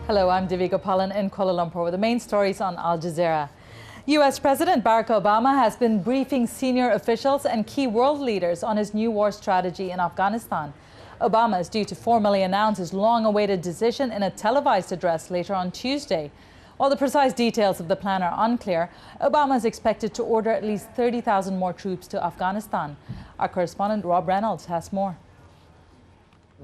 Hello, I'm Divya Gopalan in Kuala Lumpur with the main stories on Al Jazeera. U.S. President Barack Obama has been briefing senior officials and key world leaders on his new war strategy in Afghanistan. Obama is due to formally announce his long-awaited decision in a televised address later on Tuesday. While the precise details of the plan are unclear, Obama is expected to order at least 30,000 more troops to Afghanistan. Our correspondent Rob Reynolds has more.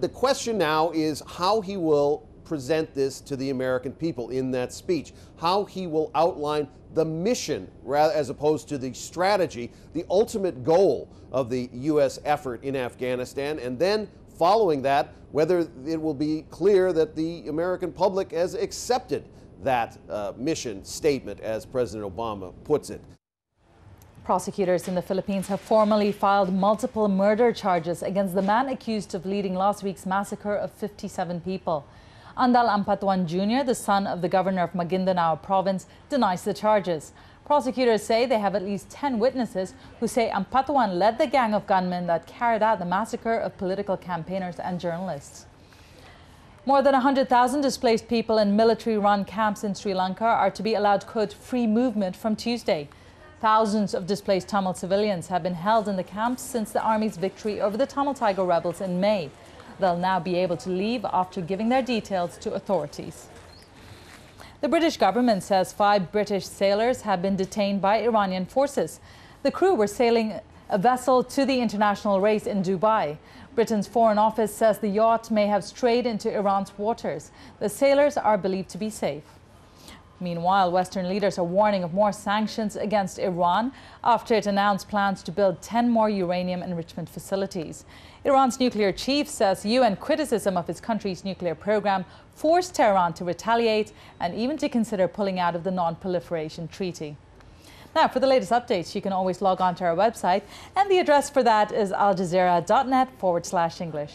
The question now is how he will present this to the American people in that speech, how he will outline the mission rather as opposed to the strategy, the ultimate goal of the U.S. effort in Afghanistan, and then following that, whether it will be clear that the American public has accepted that mission statement, as President Obama puts it. Prosecutors in the Philippines have formally filed multiple murder charges against the man accused of leading last week's massacre of 57 people. Andal Ampatuan Jr., the son of the governor of Maguindanao province, denies the charges. Prosecutors say they have at least 10 witnesses who say Ampatuan led the gang of gunmen that carried out the massacre of political campaigners and journalists. More than 100,000 displaced people in military-run camps in Sri Lanka are to be allowed, quote, free movement from Tuesday. Thousands of displaced Tamil civilians have been held in the camps since the army's victory over the Tamil Tiger rebels in May. They'll now be able to leave after giving their details to authorities. The British government says 5 British sailors have been detained by Iranian forces. The crew were sailing a vessel to the international race in Dubai. Britain's Foreign Office says the yacht may have strayed into Iran's waters. The sailors are believed to be safe. Meanwhile, Western leaders are warning of more sanctions against Iran after it announced plans to build 10 more uranium enrichment facilities. Iran's nuclear chief says UN criticism of his country's nuclear program forced Tehran to retaliate and even to consider pulling out of the non-proliferation treaty. Now, for the latest updates, you can always log on to our website, and the address for that is aljazeera.net/English.